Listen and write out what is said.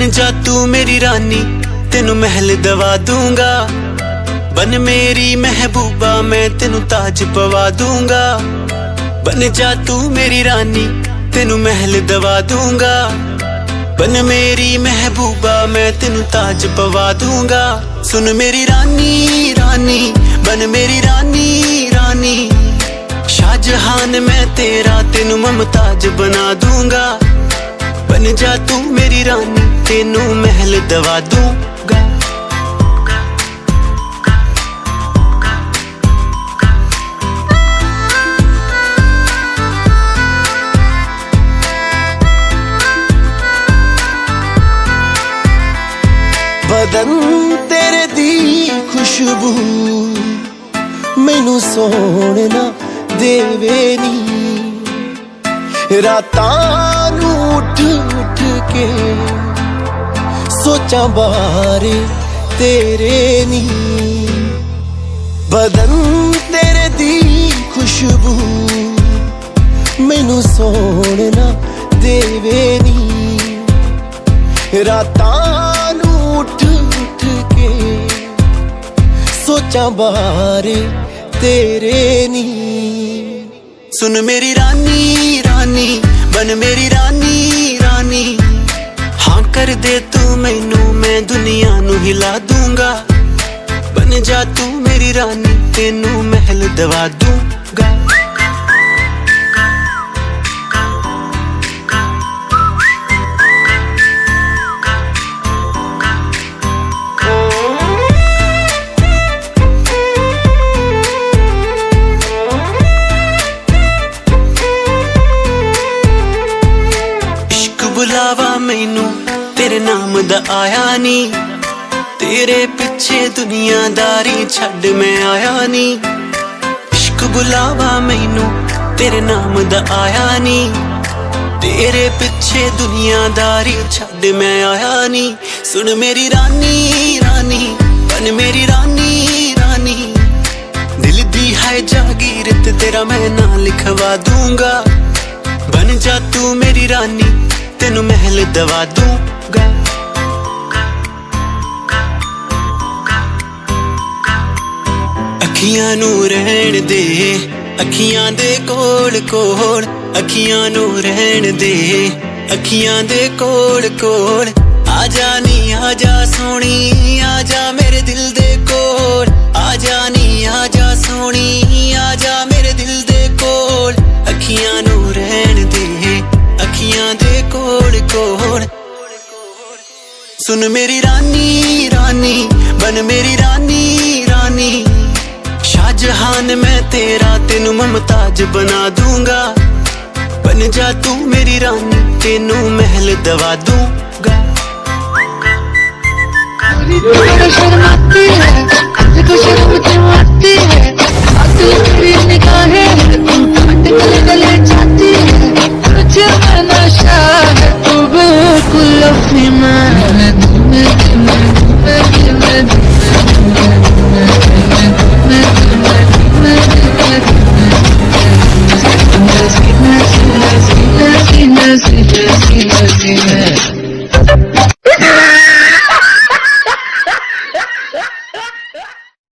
बन जा तू मेरी रानी, तेनू महल दवा दूंगा। बन मेरी महबूबा, मैं तेनू ताज पवा दूंगा। बन जा तू मेरी रानी, तेनू महल दवा दूंगा। बन मेरी महबूबा, मैं तेनू ताज पवा दूंगा। सुन मेरी रानी रानी, बन मेरी रानी रानी। शाहजहान मैं तेरा, तेनू मुमताज बना दूंगा। बन जा तू मेरी रानी, तेनू महल दवा दूंगा। बदन तेरे दी खुशबू मैनू सोने ना देवे नी। रातां नू उठ उठ के सोचा बारे तेरे नी। बदन तेरे दी खुशबू मैनू सोने ना देवे नी। रातां नू उठ उठ के सोचा बारे तेरे नी। सुन मेरी रानी रानी, बन मेरी रानी रानी। हाँ कर दे तू मैनू, मैं दुनिया नू हिला दूंगा। बन जा तू मेरी रानी, तेनू महल दवा दूंगा। बुलावा मैनू तेरे नाम दा आया नी। तेरे पिछे दुनियादारी छड़ मैं आया नी। इश्क बुलावा मैनू तेरे नाम दा आया नी। तेरे पिछे दुनियादारी छड़ मैं आया नी। सुन मेरी रानी रानी, बन मेरी रानी रानी। दिल दी है जागीर ते तेरा मैं ना लिखवा दूंगा। बन जा तू मेरी रानी, तेनू महल दवा दूंगा। अखियां नू रहन दे, अखियां दे कोल कोल। अखियां नू रहन दे, अखियां दे कोल कोल। आजा नी आजा सोनी, आजा मेरे दिल दे कोल। आजा नी आजा सोनी, आजा मेरे दिल दे कोल। अखियां नू रहन दे, अखियां दे कोल कोल। सुन मेरी रानी रानी, बन मेरी रानी रानी। शाहजहान मैं तेरा, तेनू मुमताज बना दूंगा। बन जा तू मेरी रानी, तेनू महल दवा दूंगा। शर्माती है तुझको, शर्म क्यों आती है? आती मेरी निगाहें, तू गले जाती है। तुझे मैं नशा है, तू बिल्कुल अपनी मैं। Let's